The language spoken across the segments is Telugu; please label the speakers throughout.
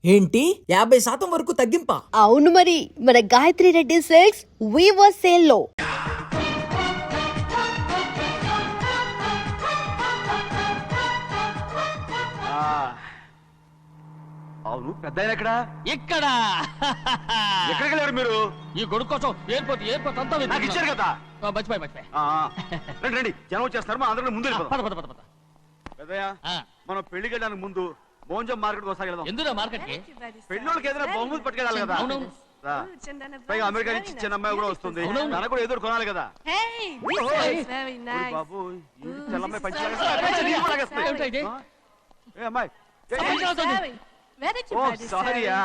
Speaker 1: ఏంటి 50% వరకు తగ్గింపా?
Speaker 2: అవును మరి, మన Gayatri Reddy silks weaver sale లో
Speaker 3: అవును పెద్ద ఎక్కడ
Speaker 4: ఇక్కడ
Speaker 3: ఎక్కడికి వెళ్ళారు మీరు?
Speaker 4: ఈ గొడుగు కోసం ఎయిర్పోర్ట్ అంతా
Speaker 3: నాకు ఇచ్చారు కదా.
Speaker 4: మర్చిపోయి
Speaker 3: రండి రండి, జనం వచ్చేస్తారు, మనం అందరం ముందు వెళ్ళిపోదాం.
Speaker 4: పద
Speaker 3: పెద్దయ్య, మనం పెళ్లికి వెళ్ళడానికి ముందు మోంజం మార్కెట్ ఒకసారి వెళ్దాం.
Speaker 4: ఎందుకు మార్కెట్ కి
Speaker 3: పెళ్ళోళ్ళకి ఏదైనా బహుమతి పట్టుకెళ్ళాలి కదా.
Speaker 4: అవును.
Speaker 3: రా. పైగా అమెరికా నుంచి చిన్న అమ్మాయి కూడా వస్తుంది, తనకు కూడా ఎదురు కొనాలి కదా. బాబు చెల్లమ్మాయి పంచి అమ్మాయి. ఓ సారీయా,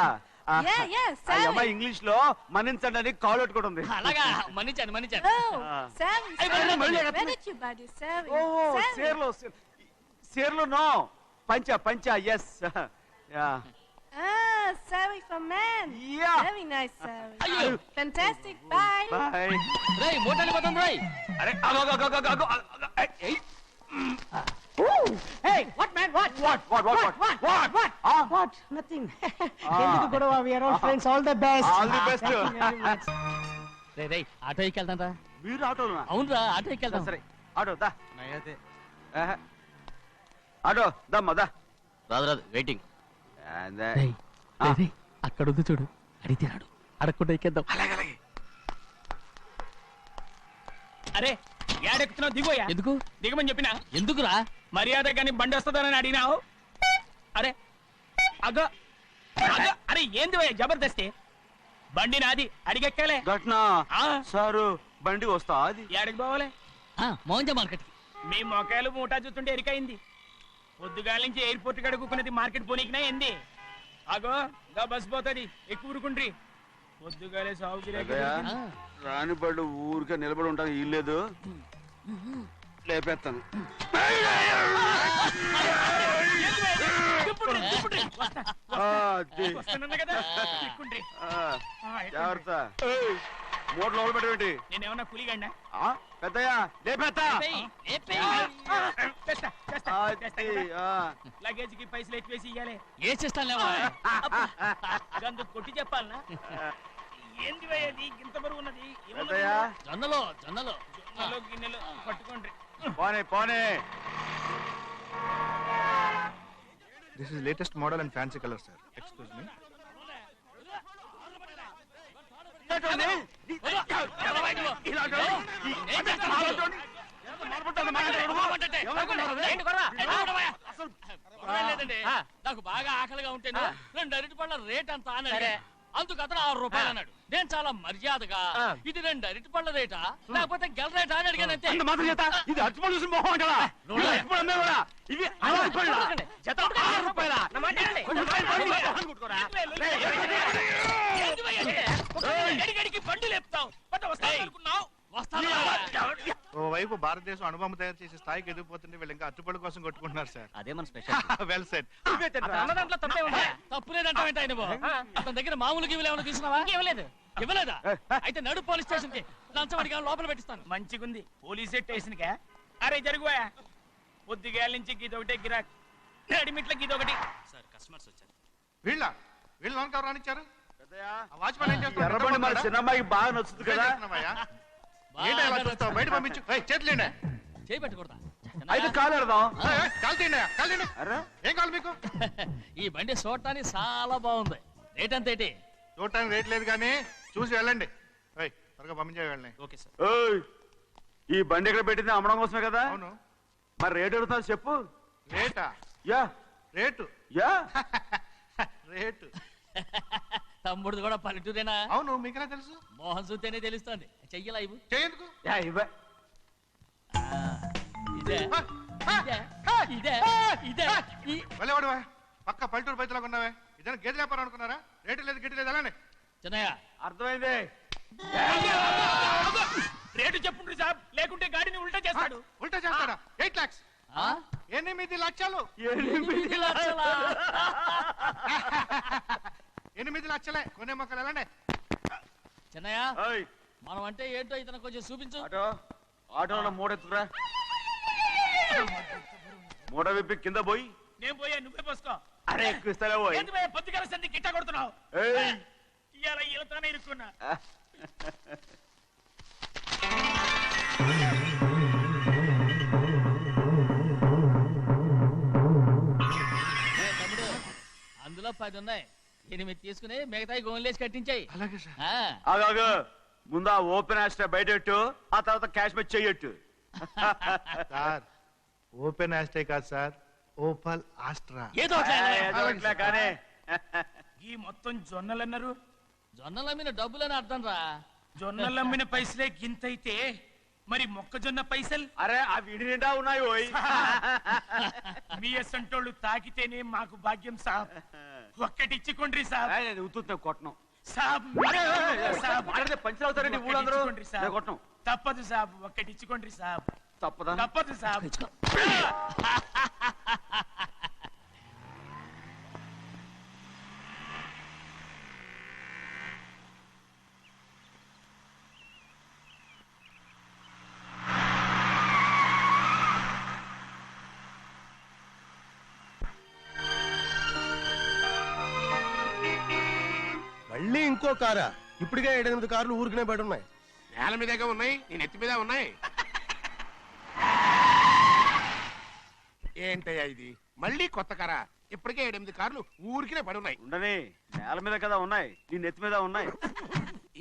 Speaker 3: అమ్మాయి ఇంగ్లీష్ లో మన్నించండి అని కాల్ పెట్టుకుంటుంది.
Speaker 4: అలాగా మన్నించాను
Speaker 3: సేర్లో నో పంచ yes.
Speaker 5: Sari for men.
Speaker 3: Yeah.
Speaker 5: Very nice Sari. Fantastic. Bye.
Speaker 3: Bye.
Speaker 4: రేయ్ మోటార్లు పోతాం రేయ్.
Speaker 3: అరే
Speaker 6: Hey, what man? What? What? Nothing. ఎందుకు గొడవ? We are all friends. All the best.
Speaker 3: All the best.
Speaker 6: Thank you very much.
Speaker 4: రేయ్ ఆటో ఎక్కెళ్తాం రా.
Speaker 3: మీరు ఆటోనా?
Speaker 4: అవునురా ఆటో ఎక్కెళ్తాం.
Speaker 3: సరే ఆటో దా. ఆటో దమ్మా దా.
Speaker 4: రాదు వెయిటింగ్.
Speaker 3: అలాగే
Speaker 4: అక్కడ ఉంది చూడు, అడిగితే రాడు, అడగకుండా ఎక్కేద్దాం.
Speaker 3: అలాగే.
Speaker 7: అరే ఏడెక్కుతున్నావు? దిగోయా.
Speaker 4: ఎందుకు
Speaker 7: దిగమని చెప్పినా?
Speaker 4: ఎందుకురా?
Speaker 7: మర్యాద కానీ బండి వస్తుందని అడిగినావు. అరే అగో అరే ఏంది భయ్యా జబర్దస్తి? బండి నాది, అడిగెక్కాలే.
Speaker 3: ఘట్నా సారు బండి వస్తా అది
Speaker 7: ఏడకి పోవాలి?
Speaker 4: మోంజ మార్కెట్.
Speaker 7: మీ మొక్కలు మూటా చూస్తుంటే ఎరికైంది. పొద్దుగాల నుంచి ఎయిర్పోర్ట్ కడుక్కున్నది మార్కెట్ పోనీకినా ఏంది? అగో గా బస్ పోతుంది, ఎక్కువ ఊరుకుండ్రి. పొద్దుగాలే సాగు
Speaker 3: రాని బళ్ళు ఊరికే నిలబడి ఉంటాను, ఇల్లేదు లేపేస్తాను. జాగ్రత్త, మూట లోపల పెట్టేటి.
Speaker 7: నేనేమన్నా కూలిగండా?
Speaker 3: పెద్దయ్యా లేపేస్తా.
Speaker 7: లగేజ్ కి పైసలు ఎక్కువేసి ఇయ్యాలి.
Speaker 4: ఏ చేస్తాను లేవా?
Speaker 7: గందు కొట్టి చెప్పాలనా? ఏంది భయ్యది ఇంత బరువు ఉన్నది?
Speaker 3: పెద్దయ్యా
Speaker 4: జొన్నలో
Speaker 7: గిన్నెలు పట్టుకోండి.
Speaker 3: పోనే.
Speaker 8: This is latest model and fancy color, sir. Excuse me.
Speaker 4: నాకు బాగా ఆకలిగా ఉంటేను 2 అరటి పళ్ళ రేట్ అంత అన్నాడు. అందుకు అతను 6 రూపాయలు అన్నాడు. నేను చాలా మర్యాదగా ఇది 2 అరటి పళ్ళ రేటా లేకపోతే గెల రేటా అని అడిగానంతే.
Speaker 3: ఇది అర్చపడి చూసి మొహం కదా. ఇవి
Speaker 7: బండి లేపుతావు.
Speaker 8: ఓవైపు భారతదేశం అనుభవం తయారు చేసే స్థాయికి ఎదిగిపోతుంటే వీళ్ళు ఇంకా అట్టుపడి కోసం కొట్టుకుంటున్నారు సార్.
Speaker 4: అదే మన స్పెషల్.
Speaker 8: Well said.
Speaker 7: అన్నదాంట్లో తప్పే ఉందా?
Speaker 4: తప్పులేదంటావేంట ఆయన? అతని దగ్గర మామూలు గివ్వులు ఏమైనా తీసుకున్నావా? ఇవ్వలేదా? అయితే నడు పోలీస్ స్టేషన్ కి లంచం అడిగా లోపల పెట్టిస్తాను.
Speaker 7: మంచిగుంది పోలీస్ స్టేషన్ కా. అరే జరుగుయా, పొద్దుగాల నుంచి గీదొకటే గిరాక్, నడిమిట్ల గీదొకటి.
Speaker 4: సార్ కస్టమర్స్ వచ్చారు.
Speaker 8: వీళ్ళు లోన్ కవర్ రానిచ్చారు. వాచ్మెన్ ఏం చేస్తున్నారు?
Speaker 3: ఎర్రబండి మన చిన్నమ్మాయికి బాగా నచ్చుతుంది కదా.
Speaker 8: ఏంటి అలా చూస్తావు? బయట పంపించు. చేతులేండి.
Speaker 4: చేయి పెట్టకూడదా?
Speaker 3: అయితే కాలు ఎడదాం.
Speaker 8: కాలు తీయండి. ఏం కావాలి మీకు?
Speaker 4: ఈ బండి చూడటానికి చాలా బాగుంది. రేట్ అంత ఏంటి?
Speaker 8: చూడటానికి రేట్ లేదు కానీ చూసి వెళ్ళండి. త్వరగా పంపించే వెళ్ళండి.
Speaker 4: Okay sir.
Speaker 3: ఈ బండి ఎక్కడ పెట్టింది? అమ్మడం కోసమే కదా.
Speaker 8: అవును.
Speaker 3: మరి రేట్ అడుగుతాను చెప్పు.
Speaker 8: రేటా?
Speaker 3: Yeah
Speaker 8: rate
Speaker 3: yeah
Speaker 8: rate.
Speaker 4: తమ్ముడు కూడా పల్లెటూరేనా?
Speaker 8: అవును. మీకెలా తెలుసు?
Speaker 4: మోహన్ చూస్తేనే తెలుస్తుంది. చెయ్యలా ఇవ్వు.
Speaker 8: చేయందుకు
Speaker 3: ఇవే
Speaker 8: వెళ్ళేవాడు పక్క పల్లెటూరు బయటలాగా ఉన్నావే. ఇదైనా గేదె వ్యాపారం అనుకున్నారా? రేటు లేదు గిట్టు లేదు అలానే.
Speaker 4: చిన్నయ్య
Speaker 3: అర్థమైంది.
Speaker 7: రేటు చెప్పుండ్రి సాబ్, లేకుంటే గాడిని ఉల్టా చేస్తాడు.
Speaker 8: ఉల్టా చేస్తాడా? 8 lakhs. 8 లక్షలు.
Speaker 4: 8 లక్షలా?
Speaker 8: 8 లక్షలే. కొనే మొక్కలు ఎలానే.
Speaker 4: చిన్నయ్య మనం అంటే ఏంటో ఇతను కొంచెం చూపించు.
Speaker 3: ఆటోలో మూడెత్తురా. మూడ విప్పి కింద పోయి.
Speaker 7: నేను పోయా, నువ్వే పోసుకో.
Speaker 3: అరే ఎక్కువ పోయి
Speaker 7: ఏంటి భయ్యా పొద్దుగాల సంధి గిట్ట కొడుతున్నావు
Speaker 3: ఏయ్.
Speaker 7: ఇవాళ ఈలతోనే ఇరుక్కున్నా
Speaker 4: తమ్ముడు అందులో 10 ఉన్నాయి 8 తీసుకుని మిగతాయి గోన్లేసి కట్టించాయి
Speaker 8: అలాగే సార్.
Speaker 3: ఆగాగు ముందు ఆ ఓపెన్ ఆస్ట్రా బయటెట్టు ఆ తర్వాత క్యాష్ మెచ్ చెయ్యట్టు
Speaker 8: సార్ ఓపెన్ ఆస్ట్రే కాదు సార్, ఓపల్ ఆస్ట్రా.
Speaker 4: ఏదో ఒకటి.
Speaker 3: కానీ
Speaker 7: ఈ మొత్తం జొన్నలన్నారు
Speaker 4: జొన్నల మీద డబ్బులని అర్థం రా
Speaker 7: జొన్నలు అమ్మిన పైసలే గింతైతే మరి మొక్కజొన్న పైసలు
Speaker 3: అరే ఆ విడి నిండా ఉన్నాయి ఓయ్
Speaker 7: మీ అసంటోళ్ళు తాకితేనే మాకు భాగ్యం సాబ్ ఒక్కటిచ్చుకోండి సాబ్
Speaker 3: నేను ఉత్తున్నా కొట్టను
Speaker 7: సాబ్ సాబ్
Speaker 3: పంచర్ అవుతారండి ఊళ్ళందరూ
Speaker 7: ఒక్కటిచ్చుకోండి సాబ్.
Speaker 3: నేను కొట్టను
Speaker 7: తప్పదు సాబ్ ఒక్కటిచ్చుకోండి సాబ్
Speaker 3: తప్పదా
Speaker 7: తప్పదు సాబ్
Speaker 9: మళ్ళీ ఇంకో కారా? ఇప్పటికే 7-8 కార్లు ఊరికనే బయట ఉన్నాయి.
Speaker 10: నేల మీదగా ఉన్నాయి, నేను ఎత్తి మీద ఉన్నాయి. ఏంటయ్యా ఇది? మళ్ళీ కొత్త కారా? ఇప్పటికే 7-8 కార్లు ఊరికినే పడి ఉన్నాయి.
Speaker 3: ఉండని నేల మీద కదా ఉన్నాయి నీ నెత్తి మీద ఉన్నాయి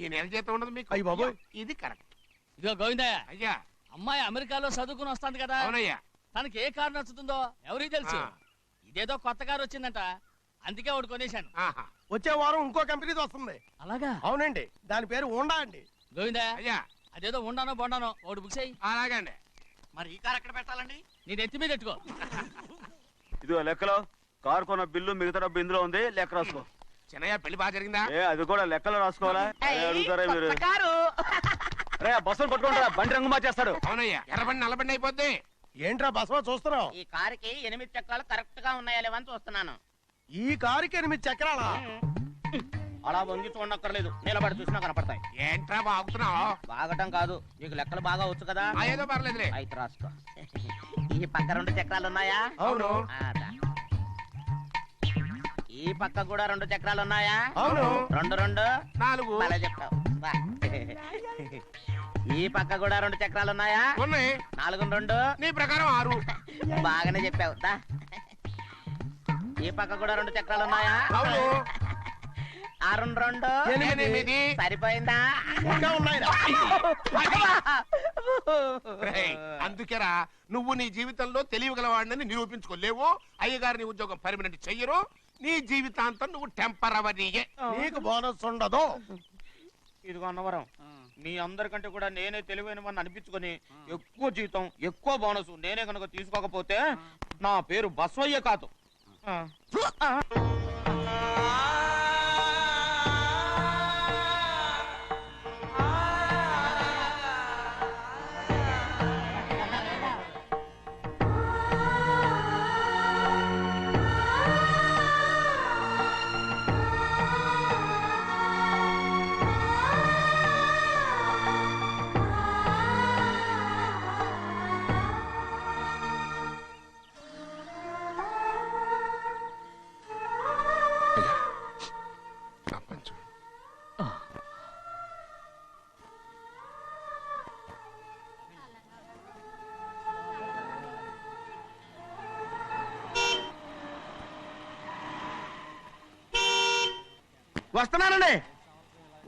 Speaker 10: ఈ నెల జీతం ఉండదు మీకు.
Speaker 9: అయ్య బాబోయ్.
Speaker 10: ఇది కరెక్ట్.
Speaker 4: ఇదిగో గోవిందయ్య
Speaker 10: అయ్యా.
Speaker 4: అమ్మాయి అమెరికాలో చదువుకుని వస్తాంది కదా
Speaker 10: అవునయ్యా.
Speaker 4: తనకి ఏ కారు నచ్చుతుందో ఎవరికి తెలుసు
Speaker 10: ఆ.
Speaker 4: ఇదేదో కొత్త కారు వచ్చిందంట అందుకే ఒకటి కొనేశాను
Speaker 10: ఆహా.
Speaker 9: వచ్చే వారం ఇంకో కంపెనీది వస్తుంది.
Speaker 4: అలాగా
Speaker 9: అవునండి, దాని పేరు హోండా అండి.
Speaker 4: గోవిందయ్య
Speaker 10: అయ్యా.
Speaker 4: అదేదో ఉండానో బొండానో ఒకటి బుక్ చేయి
Speaker 10: అలాగండి.
Speaker 7: మరి ఈ కార్ ఎక్కడ పెట్టాలండి?
Speaker 4: నీ నెత్తి మీద పెట్టుకో
Speaker 3: ఇదిగో లెక్కలో కారు కొన్న బిల్లు మిగతా డబ్బు ఇందులో ఉంది లెక్క రాసుకో
Speaker 10: చిన్నయ్య పెళ్లి బాగా జరిగిందా?
Speaker 3: ఏ అది కూడా లెక్కలో రాసుకోవాలా అదే అడుగుతారా మీరు రే బస్సులు పట్టుకుంటారా బండి రంగు మార్చేస్తాడు
Speaker 10: అవునయ్యా. ఎర్రబండి నల్లబండి అయిపోద్ది.
Speaker 9: ఏంట్రా బసవా చూస్తున్నావు?
Speaker 11: ఈ కారుకి 8 చక్రాలు కరెక్ట్ గా ఉన్నాయా లేవని చూస్తున్నాను.
Speaker 9: ఈ కారుకి 8 చక్రాలా?
Speaker 11: అలా వంగి చూడక్కర్లేదు, నిలబడి చూసినా కనపడతాయి.
Speaker 10: ఏంట్రా బాగుతున్నావు?
Speaker 11: బాగటం కాదు, నీకు లెక్కలు బాగా వచ్చు కదా.
Speaker 10: ఏదో పర్లేదులే.
Speaker 11: అయితే రాసుకో. ఈ పక్క 2 చక్రాలు ఉన్నాయా?
Speaker 9: అవును.
Speaker 11: ఆ, దా. ఈ పక్క కూడా 2 చక్రాలు ఉన్నాయా?
Speaker 9: అవును.
Speaker 11: 2 2
Speaker 10: 4
Speaker 11: భలే చెప్తావు. బా. ఈ పక్క కూడా 2 చక్రాలు ఉన్నాయా?
Speaker 10: ఉన్నాయి.
Speaker 11: 4 2
Speaker 10: నీ ప్రకారం 6.
Speaker 11: బాగానే చెప్పావు. దా. ఈ పక్క కూడా 2 చక్రాలు ఉన్నాయా?
Speaker 10: అవును.
Speaker 11: 6 2
Speaker 10: 8.
Speaker 11: సరిపోయిందా?
Speaker 9: ఇంకా ఉన్నాయిరా.
Speaker 10: రేయ్, అందుకేరా నువ్వు నీ జీవితంలో తెలియగలవాడిని నిరూపించుకోలేవు. అయ్యగారిని ఉద్యోగం పర్మనెంట్ చెయ్యరు. నీ జీవితాంతం నువ్వు టెంపరవరీయే.
Speaker 9: నీకు బోనస్ ఉండదు.
Speaker 11: ఇదిగో అన్నవరం, మీ అందరికంటే కూడా నేనే తెలివైన వాడిని అనిపించుకొని ఎక్కువ జీతం ఎక్కువ బోనస్ నేనే కనుక తీసుకోకపోతే నా పేరు బస్వయ్య కాదు.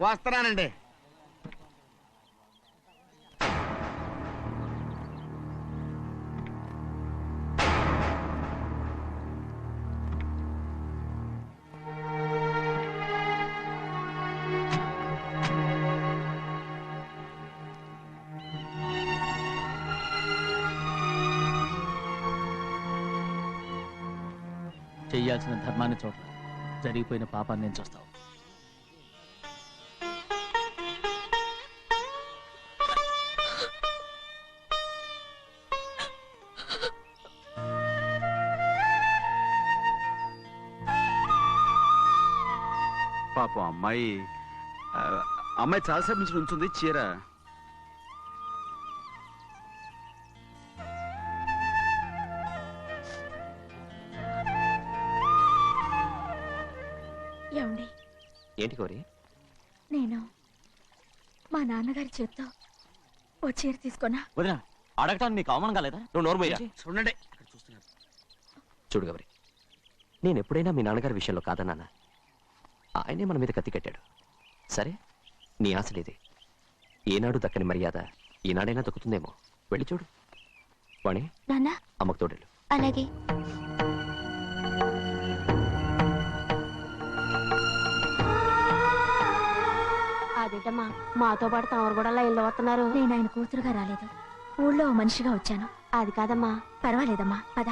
Speaker 11: వస్తున్నానండి.
Speaker 4: చెయ్యాల్సిన ధర్మాన్ని చూడ జరిగిపోయిన పాపాన్ని నేను చూస్తావు.
Speaker 3: పాపం అమ్మాయి చాలాసేపు నుంచి ఉంచుంది చీర
Speaker 2: ఏమండి
Speaker 3: ఏంటి కోరి?
Speaker 2: నేను మా నాన్నగారి చేత్తో ఓ చీర తీసుకున్నా.
Speaker 11: వదినా అడగటానికి నీకు అవమానం కాలేదా?
Speaker 3: నువ్వు నోర్మయ్యా.
Speaker 7: చూడండి అక్కడ చూస్తున్నారు.
Speaker 3: చూడు గౌరి, నేను ఎప్పుడైనా మీ నాన్నగారి విషయంలో కాదన్నానా? ఆయనే మన మీద కత్తి కట్టాడు. సరే, నీ ఆశలేదే. ఏనాడు దక్కని మర్యాద ఈనాడైనా దక్కుతుందేమో. వెళ్ళి చూడు. వాణి,
Speaker 2: నాన్న
Speaker 3: అమ్మకు తోడేళ్ళు.
Speaker 2: అలాగే.
Speaker 5: అదేంటమ్మా మాతో పాటు తమరు కూడా లైన్లో వస్తున్నారు.
Speaker 2: నేను ఆయన కూతురుగా రాలేదు, ఊళ్ళో ఓ మనిషిగా వచ్చాను.
Speaker 5: అది కాదమ్మా.
Speaker 2: పర్వాలేదమ్మా, పద.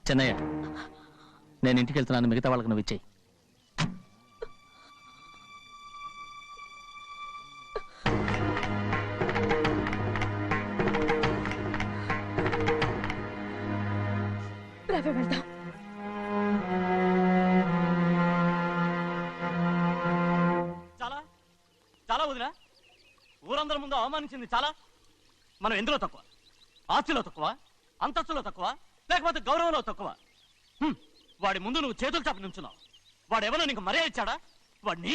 Speaker 4: చెన్నయ్య, నేను ఇంటికి వెళ్తున్నాను. మిగతా వాళ్ళకి నువ్వు ఇచ్చేయి.
Speaker 2: రవి, వెళ్దాం.
Speaker 11: చాలా చాలా వదినా, ఊరందరి ముందు అవమానించింది చాలా. మనం ఎందులో తక్కువ? ఆస్తిలో తక్కువ? అంతస్తులో తక్కువ? లేకపోతే గౌరవంలో తక్కువ? వాడి ముందు నువ్వు చేతులు చాపి నుంచున్నావు. వాడెవరో నీకు మర్యాద ఇచ్చాడా? వాడిని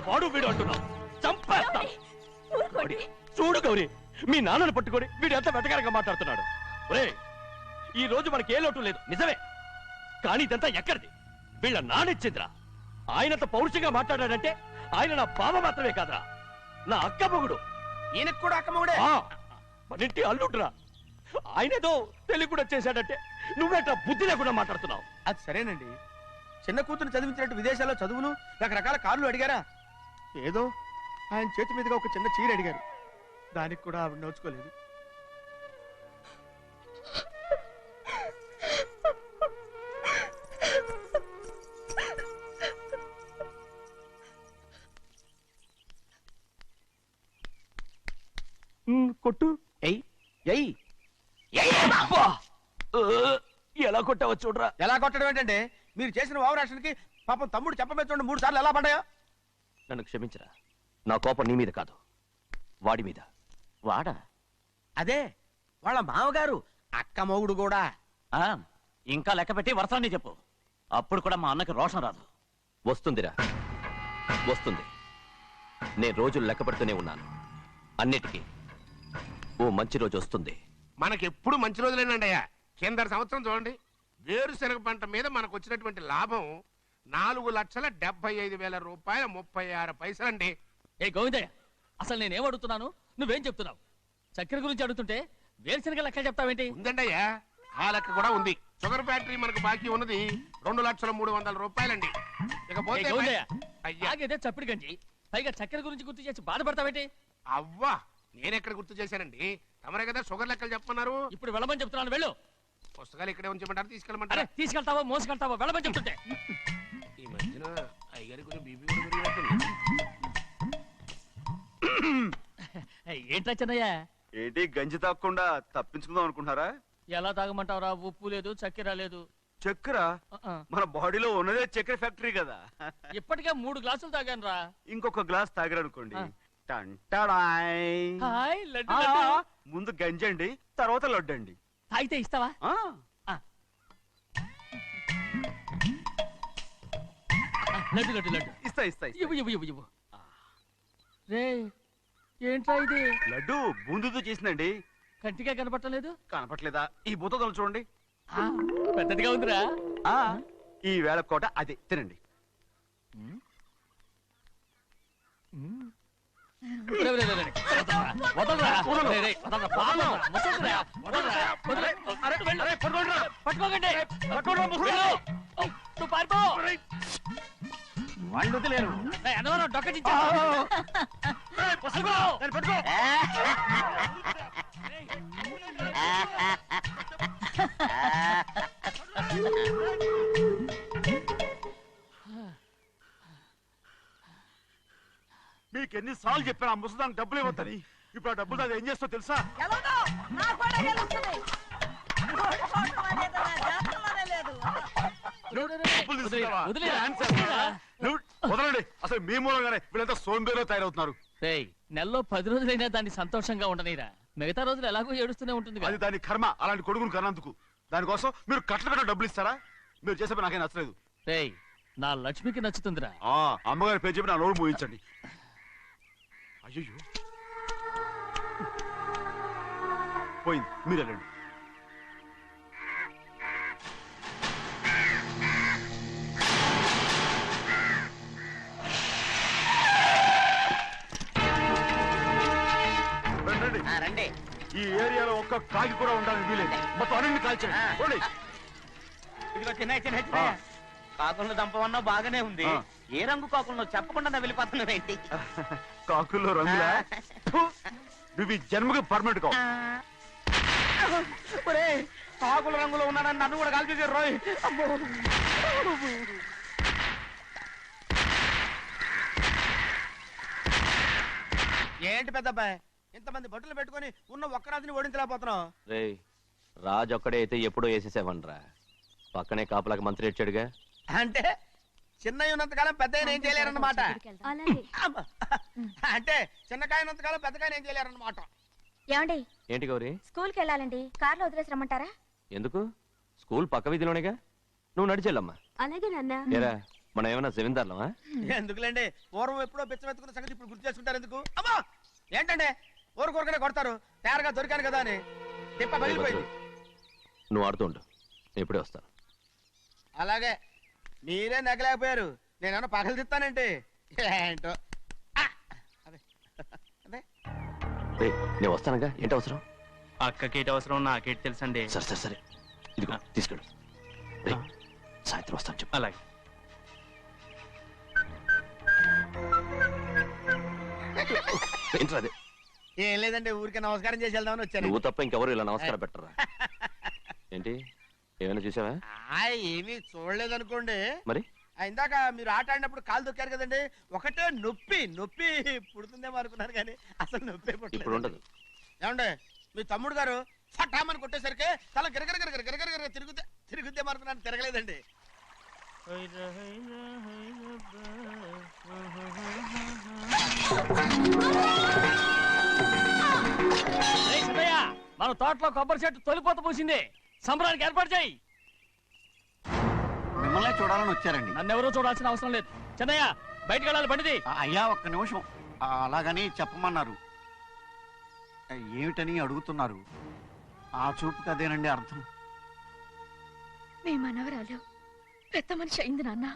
Speaker 11: వాడు వీడు అంటున్నావు. చంపేస్తా. చూడు గౌరీ, మీ నాన్నను పట్టుకొని వీడు ఎంత వెతకారంగా మాట్లాడుతున్నాడు. ఈ రోజు మనకి ఏ లోటు లేదు, నిజమే. కానీ ఇదంతా ఎక్కడిది? వీళ్ళ నానిచ్చిందిరా. ఆయనంత పౌరుషంగా మాట్లాడాడంటే ఆయన నా బావ మాత్రమే కాదురా, నా అక్క మొగుడు.
Speaker 7: ఈయనకు కూడా అక్క మొగుడే.
Speaker 11: మనింటి అల్లుడురా. ఆయనేదో తెలివి కూడా చేశాడంటే నువ్వేట్లా బుద్ధి లేకుండా మాట్లాడుతున్నావు.
Speaker 7: అది సరేనండి, చిన్న కూతురు చదివించినట్టు విదేశాల్లో చదువులు రకరకాల కార్లు అడిగారా? ఏదో ఆయన చేతి మీదుగా ఒక చిన్న చీర అడిగారు, దానికి కూడా ఆవిడ నోచుకోలేదు. కొట్టు. ఎయ్ ఎయ్
Speaker 11: ఎలా కొట్టావో చూడరా.
Speaker 7: ఎలా కొట్టడం ఏంటంటే, మీరు చేసిన వావరాక్షణకి పాపం తమ్ముడు చెప్పబెట్టండి 3 సార్లు ఎలా పడ్డాయో.
Speaker 3: నన్ను క్షమించరా. నా కోపం నీ మీద కాదు, వాడి మీద.
Speaker 11: వాడా?
Speaker 7: అదే వాళ్ళ మామగారు అక్క మొగుడు కూడా.
Speaker 11: ఇంకా లెక్క పెట్టి వరసాన్ని చెప్పు. అప్పుడు కూడా మా అన్నకి రోషం రాదు.
Speaker 3: వస్తుందిరా, వస్తుంది. నేను రోజులు లెక్క పెడుతూనే ఉన్నాను. అన్నిటికీ ఓ మంచి రోజు వస్తుంది.
Speaker 10: మనకెప్పుడు మంచి రోజులేనండి అయ్యా. కింద సంవత్సరం చూడండి, వేరుశనగ పంట మీద మనకు వచ్చినటువంటి లాభం 4,75,000 రూపాయల 36 పైసలండి.
Speaker 4: ఏ గోవిందయ్య, అసలు నేనేం అడుగుతున్నాను, నువ్వేం చెప్తున్నావు? చక్కెర గురించి అడుగుతుంటే వేరుశనగ లెక్క చెప్తావేంటి?
Speaker 10: ఉందండి అయ్యా, ఆ లెక్క కూడా ఉంది. షుగర్ ఫ్యాక్టరీ మనకు బాకీ ఉన్నది 2,03,000 రూపాయలండి. ఇకపోతే
Speaker 4: ఆగేదే చప్పిడి గంజి, పైగా చక్కెర గురించి గుర్తు చేసి బాధపడతావేంటి?
Speaker 10: అవ్వా, నేనెక్కడ గుర్తు చేశానండి? తమరే కదా షుగర్ లెక్కలు చెప్పమన్నారు.
Speaker 4: ఇప్పుడు వెళ్ళమని చెప్తున్నాను, వెళ్ళు.
Speaker 10: పుస్తకాలు ఇక్కడే ఉంచమంటారు, తీసుకెళ్ళమంటారా?
Speaker 4: తీసుకెళ్తావో మోసుకెళ్తావో వెళ్ళమని చెప్తుంటే.
Speaker 10: ఈ మధ్యన అయ్యగారి కొంచెం బీపీ కూడా పెరిగినట్టుంది.
Speaker 4: ఏంట్రా చిన్నయ్య?
Speaker 3: ఏంటి గంజి తాగకుండా తప్పించుకుందాం అనుకుంటున్నారా?
Speaker 4: ఎలా తాగమంటావురా? ఉప్పు లేదు, చక్కెర లేదు.
Speaker 3: చక్కెర మన బాడీలో ఉన్నదే చక్కెర ఫ్యాక్టరీ కదా.
Speaker 4: ఇప్పటికే 3 గ్లాసులు తాగాను రా.
Speaker 3: ఇంకొక గ్లాస్ తాగరనుకోండి,
Speaker 4: హాయ్ లడ్డు లడ్డు.
Speaker 3: ముందు గంజండి, తర్వాత లడ్డండి.
Speaker 4: తాగితే ఇస్తావా? లడ్డు లడ్డు లడ్డు
Speaker 3: ఇస్తా ఇస్తా.
Speaker 4: ఇవ్వు ఇవ్వు ఇవ్వు ఇవ్వు. రే, ఏంట్రా ఇది?
Speaker 3: లడ్డు బూందుతో చేసిందండి.
Speaker 4: కంటిగా కనపట్టలేదు.
Speaker 3: కనపట్లేదా? ఈ బూతలు చూడండి,
Speaker 4: పెద్దదిగా ఉందిరా.
Speaker 3: ఈ వేళ కోట అదే. తినండి.
Speaker 4: వాళ్ళు వదిలేరు. డొక్కచించా.
Speaker 3: మీకు ఎన్నిసార్లు చెప్పాను ఆ ముసదానికి డబ్బులు ఇవ్వద్దని. ఇప్పుడు ఆ డబ్బులు అది ఏం చేస్తో తెలుసా?
Speaker 9: వదలండి, అసలు మీ మూలంగానే వీళ్ళంతా సోంబేలో తయారవుతున్నారు.
Speaker 4: నెలలో 10 రోజులైనా దాన్ని సంతోషంగా ఉండనీరా. మిగతా రోజులు ఎలాగో ఏడుస్తూనే ఉంటుంది
Speaker 9: అది దాని కర్మ, అలాంటి కొడుకును కన్నందుకు. దానికోసం మీరు కట్ల డబ్బులు ఇస్తారా? మీరు చేసే పని నాకేం నచ్చలేదు.
Speaker 4: నా లక్ష్మికి నచ్చుతుందిరా.
Speaker 9: అమ్మగారి పేరు చెప్పి నా నోరు మూయించండి. అయ్యో పోయింది, మీరు వెళ్ళండి.
Speaker 7: రండి.
Speaker 9: ఈ ఏరియాలో ఒక్క కాకి కూడా ఉండాలని వీలేదు. మొత్తం అన్ని కాల్చండి.
Speaker 7: ఇదిగో చిన్న కాకులను దంపమన్నా బాగానే ఉంది. ఏ రంగు కాకులను చెప్పకుండా వెళ్ళిపోతున్నావు ఏంటి?
Speaker 9: కాకుల్లో రంగులా? నువ్వు ఈ జన్మకి పర్మనెంట్ కావు.
Speaker 7: కాకుల రంగులో ఉన్నానని నన్ను కూడా కాల్చేసారు రోయ్. ఏంటి పెద్దబ్బాయి, ఇంతమంది బట్టలు పెట్టుకుని ఉన్న ఒక్కరాజుని ఓడించలేకపోతున్నావు?
Speaker 3: రాజు ఒక్కడే అయితే ఎప్పుడో వేసేసేవనరా. పక్కనే కాపలాకి మంత్రి ఇచ్చాడుగా.
Speaker 7: అంటే చిన్నయ్య ఉన్నంతకాలం పెద్దయ్య ఏం చేయలేరన్నమాట. అంటే చిన్నకాయ ఉన్నంతకాలం పెద్దకాయ ఏం చేయలేరన్నమాట.
Speaker 5: ఏమండి,
Speaker 3: ఏంటి గౌరీ?
Speaker 5: స్కూల్కి వెళ్ళాలండి. కార్లో వదిలేసి రమ్మంటారా?
Speaker 3: ఎందుకు? స్కూల్ పక్క వీధిలోనేగా, నువ్వు నడిచెళ్ళమ్మా.
Speaker 5: అలాగే నాన్న.
Speaker 3: ఏరా, మనం ఏమన్నా జమీందార్లమా?
Speaker 7: ఎందుకులేండి, పూర్వం ఎప్పుడో పిచ్చమెత్తుకున్న సంగతి ఇప్పుడు గుర్తు చేసుకుంటారు ఎందుకు? అమ్మా ఏంటంటే ఊరుకోరుకనే కొడతారు. తయారుగా దొరికాను కదా అని తిప్ప పగిలిపోయింది.
Speaker 3: నువ్వు ఆడుతూ ఉండు, నేను ఇప్పుడే వస్తాను.
Speaker 7: అలాగే, మీరే నగలేకపోయారు, నేనేమన్నా పగలు తిస్తానంటే ఏంటో.
Speaker 3: నేను వస్తానుగా, ఏంటి అవసరం?
Speaker 7: అక్కకేటి అవసరం నాకేటి తెలుసండి.
Speaker 3: సరే సరే సరే, ఇదిగో తీసుకెళ్ళు. సాయంత్రం వస్తాను చెప్పు.
Speaker 7: అలాగే.
Speaker 3: ఏంట్రా అది?
Speaker 7: ఏం లేదండి, ఊరికే నమస్కారం చేసి వెళ్దామని వచ్చాను.
Speaker 3: నువ్వు తప్ప ఇంకెవరు ఇలా నమస్కారం పెట్టరా? ఏంటి, ఏమైనా చూసావా?
Speaker 7: ఏమీ చూడలేదనుకోండి.
Speaker 3: మరి
Speaker 7: ఇందాక మీరు ఆట ఆడినప్పుడు కాలు దొక్కారు కదండి, ఒకటే నొప్పి నొప్పి పుడుతుందేమో అనుకున్నారు కానీ అసలు నొప్పి
Speaker 3: ఇప్పుడు ఉండదు.
Speaker 7: ఏమండి, మీ తమ్ముడు గారు ఫటామని కొట్టేసరికి తల గిరగిర తిరుగుద్దేమో అనుకున్నాను, తిరగలేదండి.
Speaker 4: మన తోటలో కొబ్బరి చెట్టు తొలిపోత పూసింది. సంబరానికి ఏర్పాటు చేయి.
Speaker 6: మిమ్మల్ని చూడాలని వచ్చారండి.
Speaker 4: నన్నెవరూ చూడాల్సిన అవసరం లేదు. చెన్నయ్య, బయటికి వెళ్ళాలి, బండిది.
Speaker 6: అయ్యా ఒక్క నిమిషం, అలాగని చెప్పమన్నారు. ఏమిటని అడుగుతున్నారు? ఆ చూపుకి అదేనండి అర్థం.
Speaker 2: మీ మనవరాలు పెద్ద మనిషి అయింది నాన్న.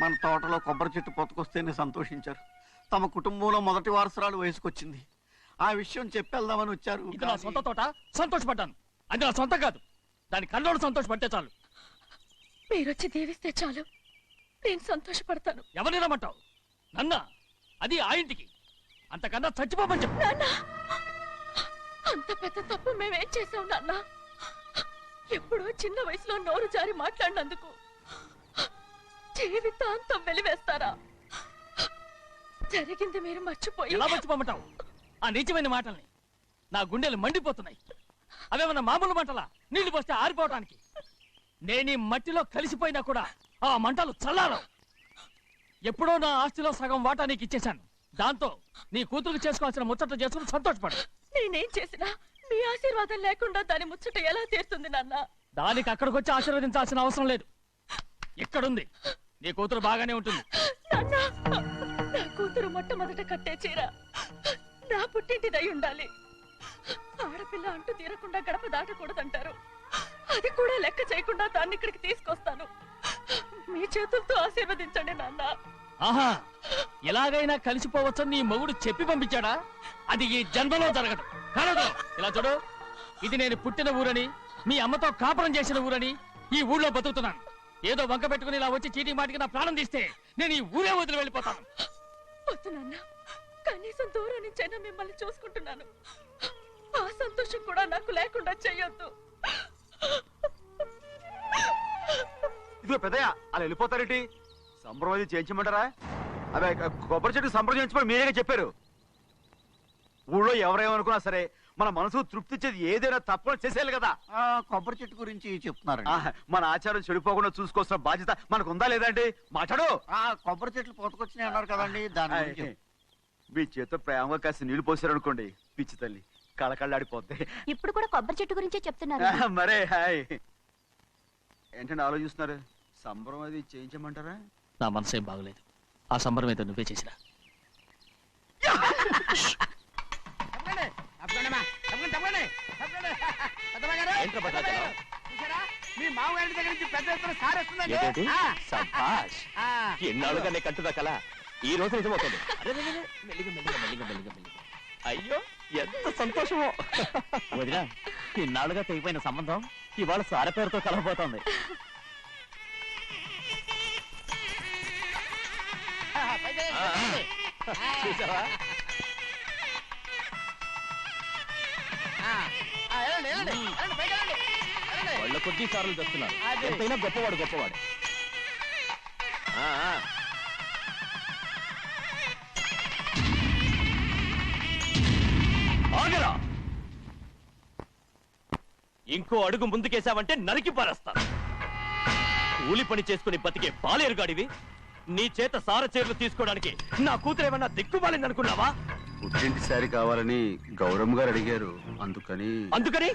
Speaker 6: మన తోటలో కొబ్బరి చెట్టు పొత్తుకొస్తేనే సంతోషించారు. తమ కుటుంబంలో మొదటి వారసురాలు వయసుకొచ్చింది. ఆ విషయం చెప్పేద్దామని వచ్చారు.
Speaker 4: ఇది నా సొంత తోట, సంతోషపడ్డాను. అది నా సొంతం కాదు. దాని కళ్ళోడు సంతోషపడితే చాలు.
Speaker 2: మీరొచ్చి దీవిస్తే చాలు, నేను సంతోషపడతాను.
Speaker 4: ఎవరిని రమ్మంటావు? నన్న? అది ఆ ఇంటికి. అంతకన్నా చచ్చిపోమని చెప్పు.
Speaker 2: నాన్న, అంత పెద్ద తప్పు మేమేం చేసాం నాన్న? ఎప్పుడో చిన్న వయసులో నోరు జారి మాట్లాడినందుకు జీవితాంతం వెలివేస్తారా? జరిగింది మీరు మర్చిపోయి.
Speaker 4: ఎలా మర్చిపోమంటావు ఆ నీచమైన మాటల్ని? నా గుండెలు మండిపోతున్నాయి. అవేమన్నా మామూలు మంటలా, నీళ్లు పోస్తే ఆరిపోవటానికి? నేను ఈ మట్టిలో కలిసిపోయినా కూడా ఆ మంటలు చల్లారవు. ఎప్పుడో నా ఆస్తిలో సగం వాటా నీకు ఇచ్చేశాను. దాంతో నీ కూతురు చేసుకోవాల్సిన ముచ్చట చేసుకుని సంతోషపడు.
Speaker 2: నేనేం చేసినా మీ ఆశీర్వాదం లేకుండా దాని ముచ్చట ఎలా తీరుతుంది నాన్న?
Speaker 4: దానికి అక్కడికి వచ్చి ఆశీర్వదించాల్సిన అవసరం లేదు. ఎక్కడుంది? నీ కూతురు బాగానే ఉంటుంది.
Speaker 2: నాన్న, నా కూతురు మొట్టమొదట కట్టే చీర నా పుట్టింటిదై ఉండాలి. ఆడపిల్ల అంటూ తీరకుండా గడప దాటకూడదంటారు. అది కూడా లెక్క చేయకుండా దాన్ని ఇక్కడికి తీసుకొస్తాను. మీ చేతులతో ఆశీర్వదించండి నాన్న.
Speaker 4: ఆహా, ఎలాగైనా కలిసిపోవచ్చని నీ మొగుడు చెప్పి పంపించాడా? అది ఈ జన్మలో జరగదు. కలదు. ఇలా చూడు, ఇది నేను పుట్టిన ఊరని, మీ అమ్మతో కాపురం చేసిన ఊరని ఈ ఊళ్ళో బతుకుతున్నాను. ఏదో వంక పెట్టుకుని ఇలా వచ్చి చీటీ మాటికి నా ప్రాణం తీస్తే నేను ఈ ఊరే వదిలి వెళ్ళిపోతాను.
Speaker 2: వద్దు నాన్న, కనీసం దూరం నుంచైనా మిమ్మల్ని చూసుకుంటున్నాను. ఆ సంతోషం కూడా నాకు లేకుండా చెయ్యొద్దు.
Speaker 9: ఇదిగో పెద్దయ్య, అలా వెళ్ళిపోతారేంటి? సంప్రదాయం అది చేయించమంటారా? అదే కొబ్బరి చెట్టు సంప్రదాయం చేయించమని మీరేగా చెప్పారు. ఊళ్ళో ఎవరేమనుకున్నా సరే మన మనసు తృప్తి ఇచ్చేది ఏదైనా తప్పని చేసేయాలి కదా.
Speaker 6: కొబ్బరి చెట్టు గురించి చెప్తున్నారు.
Speaker 9: మన ఆచారం చెడిపోకుండా చూసుకోవాల్సిన బాధ్యత మనకు ఉందా లేదండి? మాట్లాడు.
Speaker 6: కొబ్బరి చెట్లు పోతకొచ్చినాయి అన్నారు కదండి, దాని గురించి.
Speaker 9: మీ చేత ప్రేమగా కాసి నీళ్లు పోసారనుకోండి, పిచ్చి తల్లి కళకళ్ళాడిపోద్ది.
Speaker 5: ఇప్పుడు కూడా కొబ్బరి చెట్టు గురించే చెప్తున్నారు.
Speaker 9: మరే హాయ్ ఏంటంటే ఆలోచిస్తున్నారు? సంబరం అది చేయించమంటారా?
Speaker 4: నా మనసు ఏం బాగలేదు. ఆ సంబరం ఏదో నువ్వే చేసినా.
Speaker 10: మీ మామగారి దగ్గర నుంచి పెద్ద ఎత్తున సార్ వస్తుందండి.
Speaker 3: ఏంటంటే? శభాష్. ఎన్నాళ్ళుగా నే కట్టుదా కల ఈ రోజు నిజమవుతుంది. మెల్లిగా మెల్లిగా మెల్లిగా మెల్లిగా మెల్లిగా. అయ్యో ఎంత సంతోషమో. వదినా, ఇన్నాళ్ళుగా తెగిపోయిన సంబంధం ఇవాళ సార పేరుతో కలవబోతోంది. చూసావా? వాళ్ళ కొద్ది సార్లు చెప్తున్నారు. ఎంతైనా గొప్పవాడు గొప్పవాడు. ఆగరా! ఇంకో అడుగు ముందుకేశావంటే నరికి పారేస్తాను. కూలి పని చేసుకుని బతికే బాలేరుగాడివి నీ చేత సార చీరలు తీసుకోవడానికి నా కూతురు ఏమన్నా దిక్కుమాలింది అనుకున్నావా?
Speaker 9: పుట్టింటి సారి కావాలని గౌరమ్మ గారు అడిగారు,
Speaker 3: అందుకని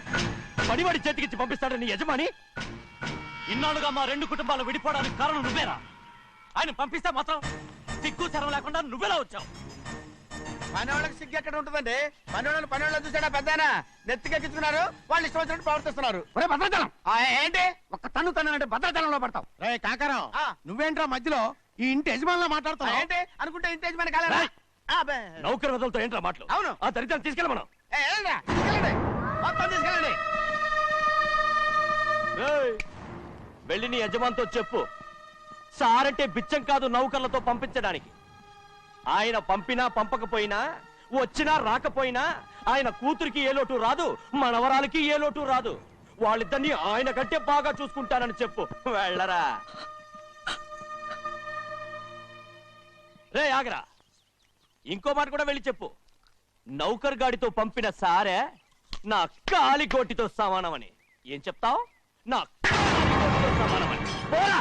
Speaker 3: పడివాడి చేతికిచ్చి పంపిస్తాడని యజమాని. ఇన్నాళ్ళుగా మా రెండు కుటుంబాలు విడిపోవడానికి కారణం నువ్వేరా? ఆయన పంపిస్తే మాత్రం సిగ్గు శరం లేకుండా నువ్వెలా వచ్చావు?
Speaker 10: పనివాళ్ళకి సిగ్గు ఎక్కడ ఉంటుందండి? పనివాళ్ళు చూసాడా పెద్దనా నెత్తికెక్కించుకున్నారు, వాళ్ళు ఇష్టం వచ్చినట్టు ప్రవర్తిస్తున్నారు. భద్రాచలం ఏంటి ఒక్క తను అంటే భద్రాచలంలో పడతావు. రే కాకరం, నువ్వేంట్రా మధ్యలో ఈ ఇంటి యజమానిలో మాట్లాడుతావు ఏంటి? అనుకుంటే ఇంటి యజమాని కాలేదా?
Speaker 3: నౌకర్ వదలతో ఏంట్రా మాటలు?
Speaker 10: అవును,
Speaker 3: ఆ దరిద్రాన్ని తీసుకెళ్ళి మనం
Speaker 10: మొత్తం తీసుకెళ్ళండి.
Speaker 3: వెళ్ళి నీ యజమానితో చెప్పు, సారంటే బిచ్చం కాదు నౌకర్లతో పంపించడానికి. ఆయన పంపినా పంపకపోయినా, వచ్చినా రాకపోయినా ఆయన కూతురికి ఏ లోటు రాదు, మనవరాలకి ఏ లోటు రాదు. వాళ్ళిద్దరినీ ఆయన కంటే బాగా చూసుకుంటానని చెప్పు. వెళ్ళరా. రే ఆగరా, ఇంకో మాట కూడా వెళ్ళి చెప్పు. నౌకర్ గాడితో పంపిన సారే నా కాలిగోటితో సమానమని. ఏం చెప్తావు? నా కాలిగోటితో సమానమని. పోరా.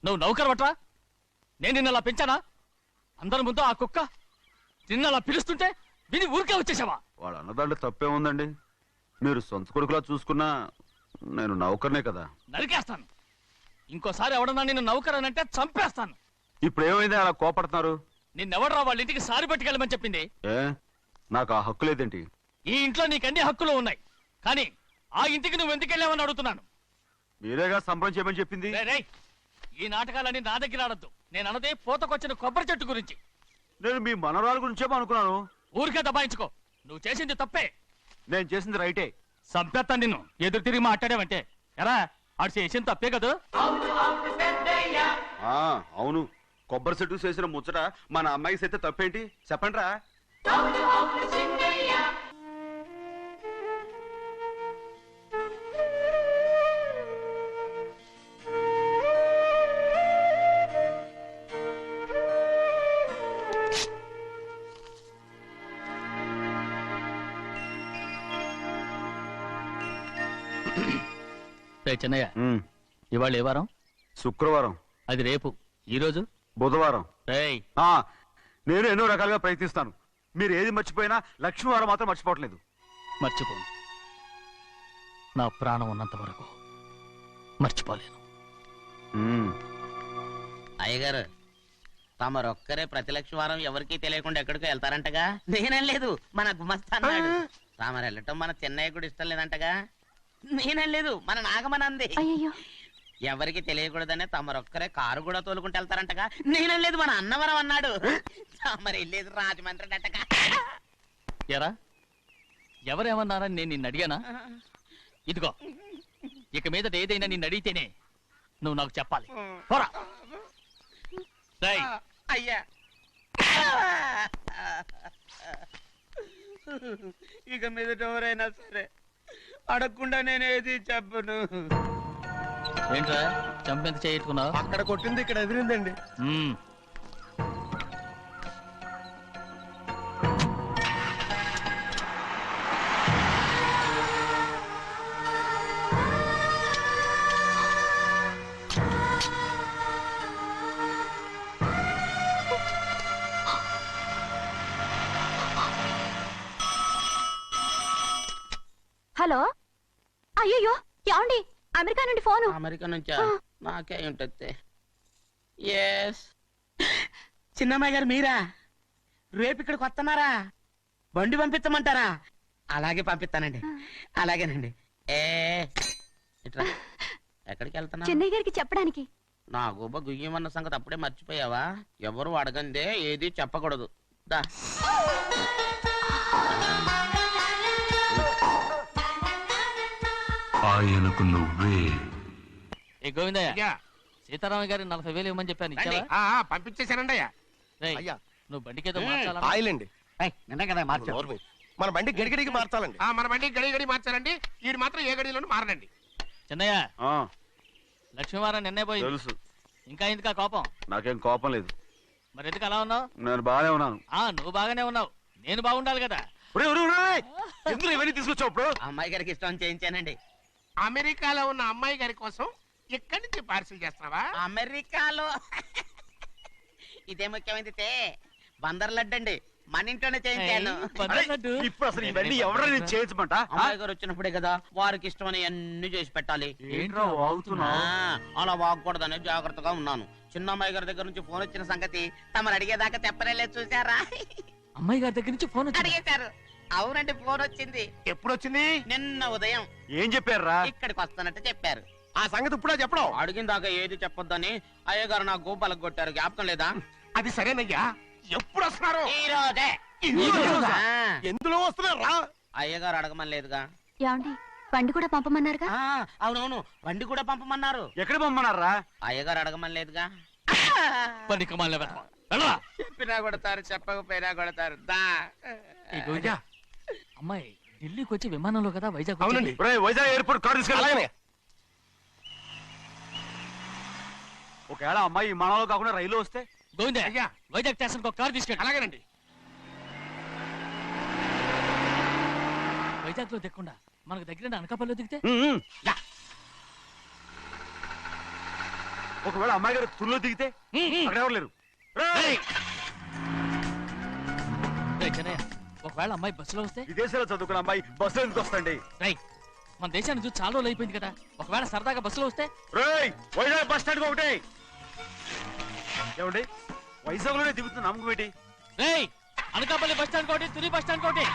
Speaker 4: నువ్వు నౌకర్ పట్రా? నేను నిన్నలా పెంచానా? అందరి ముందు ఆ కుక్క నిన్నలా పిలుస్తుంటే విని ఊరికే వచ్చేసావా?
Speaker 9: వాళ్ళ అన్నదాంట్లో తప్పే ఉందండి. మీరు సొంత కొడుకులా చూసుకున్నా నేను నౌకర్నే కదా.
Speaker 4: నరికేస్తాను. ఇంకోసారి ఎవడన్నా నిన్ను నౌకర్ అని అంటే చంపేస్తాను.
Speaker 9: ఇప్పుడు ఏమైంది అలా కోపడుతున్నారు?
Speaker 4: నిన్నెవడరా వాళ్ళ ఇంటికి సారి పట్టుకెళ్ళమని చెప్పింది?
Speaker 9: ఏ నాకు ఆ హక్కు లేదేంటి?
Speaker 4: ఈ ఇంట్లో నీకు అన్ని హక్కులు ఉన్నాయి, కానీ ఆ ఇంటికి నువ్వు ఎందుకు వెళ్ళావని అడుగుతున్నాను.
Speaker 9: మీరేగా సంబరం చేయమని చెప్పింది.
Speaker 4: ఈ నాటకాలన్నీ నా దగ్గర ఆడద్దు. నేను అన్నదే పూతకొచ్చిన కొబ్బరి చెట్టు గురించి.
Speaker 9: నేను మీ మనవరాల గురించేమో అనుకున్నాను.
Speaker 4: ఊరికే దబాయించుకో. నువ్వు చేసింది తప్పే.
Speaker 9: నేను చేసింది రైటే.
Speaker 4: సంపేత్తాను నిన్ను ఎదురు తిరిగి మాట్లాడావంటే. ఎరా ఆడు చేసింది తప్పే కదా?
Speaker 9: అవును, కొబ్బరి చెట్టు చేసిన ముచ్చట మన అమ్మాయికి చేస్తే తప్పేంటి చెప్పండి రా.
Speaker 4: చిన్నయ్య, ఇవాళ ఏ వారం?
Speaker 9: శుక్రవారం.
Speaker 4: అది రేపు. ఈ రోజు
Speaker 9: బుధవారం.
Speaker 3: నేను ఎన్నో రకాలుగా ప్రయత్నిస్తాను. మీరు ఏది మర్చిపోయినా లక్ష్మీవారం మాత్రం మర్చిపోవట్లేదు.
Speaker 4: మర్చిపోను. నా ప్రాణం ఉన్నంత వరకు మర్చిపోలేను.
Speaker 12: అయ్యగారు, తమరొక్కరే ప్రతి లక్ష్మీవారం ఎవరికీ తెలియకుండా ఎక్కడికో వెళ్తారంటగా? నేనలేదు, మన గుమస్తా అన్నాడు. తామరు వెళ్ళటం మన చెన్నయ్య కూడా ఇష్టం లేదంటగా? నేనలేదు, మన నాగమనంది. ఎవరికి తెలియకూడదనే తమరొక్కరే కారు కూడా తోలుకుంటూ వెళ్తారంటగా? నేనలేదు, మన అన్నవరం అన్నాడు. తమరు వెళ్ళేది రాజమండ్రి అంటగా?
Speaker 4: ఎరా, ఎవరేమన్నారని నేను నిన్ను అడిగానా? ఇదిగో, ఇక మీదట ఏదైనా నిన్ను అడిగితేనే నువ్వు నాకు చెప్పాలి. పోరా.
Speaker 12: అయ్యా, ఇక మీదట ఎవరైనా సరే అడగకుండా నేను ఏది చెప్పను.
Speaker 4: ఏంట్రా చంపెంత చేయించుకున్నావు?
Speaker 10: అక్కడ కొట్టింది ఇక్కడ ఎదిరిందండి.
Speaker 5: హలో, అయ్యో ఏమండి, అమెరికా నుండి ఫోను.
Speaker 12: అమెరికా నుంచా? నాకే ఉంటుంది. ఎస్, చిన్నమ్మాయి గారు మీరా? రేపు ఇక్కడికి వస్తున్నారా? బండి పంపిస్తామంటారా? అలాగే పంపిస్తానండి. అలాగేనండి. ఇట్రా. ఎక్కడికి వెళ్తున్నా?
Speaker 5: చెన్నై గారికి చెప్పడానికి.
Speaker 12: నా గుబ్బ గుయ్యమన్న సంగతి అప్పుడే మర్చిపోయావా? ఎవరు అడగందే ఏది చెప్పకూడదు. దా.
Speaker 13: ఆయనకు నువ్వే.
Speaker 4: ఏ గోవిందయ్య, సీతారామ గారి 40,000 ఇవ్వమని చెప్పాను, ఇచ్చావా?
Speaker 10: పంపించేశానండి అయ్యా.
Speaker 4: రేయ్, నువ్వు బండికి ఏదో మార్చాలా?
Speaker 10: ఆయిల్ అండి. నిన్న కదా మార్చారు. మన బండి గడిగడికి మార్చాలండి. మన బండి గడిగడి మార్చాలండి. వీడు మాత్రం ఏ గడిలోనూ మారనండి.
Speaker 4: చిన్నయ్య, లక్ష్మీవారం నిన్నే పోయి
Speaker 9: తెలుసు.
Speaker 4: ఇంకా ఎందుకా కోపం?
Speaker 9: నాకేం కోపం లేదు.
Speaker 4: మరి ఎందుకు అలా ఉన్నావు?
Speaker 9: నేను బాగానే ఉన్నాను.
Speaker 4: నువ్వు బాగానే ఉన్నావు, నేను బాగుండాలి కదా.
Speaker 9: ఎందుకు ఇవన్నీ తీసుకొచ్చావు ఇప్పుడు?
Speaker 12: అమ్మాయి గారికి ఇష్టం చేయించానండి.
Speaker 10: అమెరికాలో ఉన్న అమ్మాయి గారి కోసం ఇక్కడి నుంచి పార్సిల్ చేస్తున్నావా?
Speaker 12: అమెరికాలో ఇదే ముఖ్యమైనది. బందర్ లడ్డు అండి, మన ఇంట్లోనే చేయించాను.
Speaker 9: ఇప్పుడు అసలు ఇవన్నీ ఎవరో నేను చేయించమంట?
Speaker 12: అమ్మాయి గారు వచ్చినప్పుడే కదా వారికి ఇష్టమని అన్ని చేసి పెట్టాలి.
Speaker 9: ఏంట్రా వాగుతున్నావ్?
Speaker 12: అలా వాగకూడదని జాగ్రత్తగా ఉన్నాను. చిన్న అమ్మాయి గారి దగ్గర నుంచి ఫోన్ వచ్చిన సంగతి తమరు అడిగేదాకా చెప్పలేదు, చూసారా?
Speaker 4: అమ్మాయి గారి దగ్గర నుంచి ఫోన్
Speaker 12: అడిగేశారు. అవునండి, ఫోన్ వచ్చింది.
Speaker 10: ఎప్పుడు వచ్చింది?
Speaker 12: నిన్న ఉదయం.
Speaker 9: ఏం చెప్పారా?
Speaker 12: ఇక్కడికి వస్తానంటే చెప్పారు.
Speaker 10: ఆ సంగతి ఇప్పుడే చెప్పడం.
Speaker 12: అడిగిన దాకా ఏది చెప్పొద్దని అయ్యగారు నా గోపాలకు కొట్టారు. జ్ఞాపకం లేదా?
Speaker 10: అది సరేనయ్యా. ఎప్పుడు వస్తున్నారు?
Speaker 12: ఈ రోజే.
Speaker 10: ఎందులో వస్తున్నారా?
Speaker 12: అయ్యగారు అడగమని లేదుగా.
Speaker 5: ఏమండి, బండి కూడా పంపమన్నారుగా?
Speaker 12: అవునవును, బండి కూడా పంపమన్నారు.
Speaker 9: ఎక్కడ పంపమన్నారా?
Speaker 12: అయ్యగారు అడగమని లేదుగా. చెప్పినా కొడతారు, చెప్పకపోయినా కొడతారు.
Speaker 4: అమ్మాయి ఢిల్లీకి వచ్చి విమానంలో కదా వైజాగ్.
Speaker 10: అవునండి.
Speaker 9: వైజాగ్ ఎయిర్పోర్ట్ కార్ తీసుకెళ్ళి. ఒకవేళ అమ్మాయి విమానంలో కాకుండా రైలు వస్తే?
Speaker 4: గోవిందే, వైజాగ్ స్టేషన్ ఒక కార్ తీసుకెళ్ళి.
Speaker 10: అలాగేనండి.
Speaker 4: వైజాగ్ లో దిక్కుండా మనకు దగ్గర అనకాపల్లిలో దిగితే?
Speaker 9: ఒకవేళ అమ్మాయి గారు తుల్లో దిగితే? అక్కడ ఎవరు లేరు.
Speaker 4: ఒకవేళ అమ్మాయి బస్సులో వస్తే?
Speaker 9: విదేశాల్లో చదువుకున్న అమ్మాయి బస్సులో ఎందుకు వస్తండి?
Speaker 4: మన దేశాన్ని చూసి చాలా రోజులు అయిపోయింది కదా, ఒకవేళ సరదాగా బస్సులో వస్తే?
Speaker 9: వైజాగ్ బస్ స్టాండ్ ఒకటి. ఏమండి, వైజాగ్ లోనే దిగుతున్న నమ్మకం ఏంటి?
Speaker 4: అనకాపల్లి బస్ స్టాండ్ కోటి, తుని బస్ స్టాండ్ కోటి.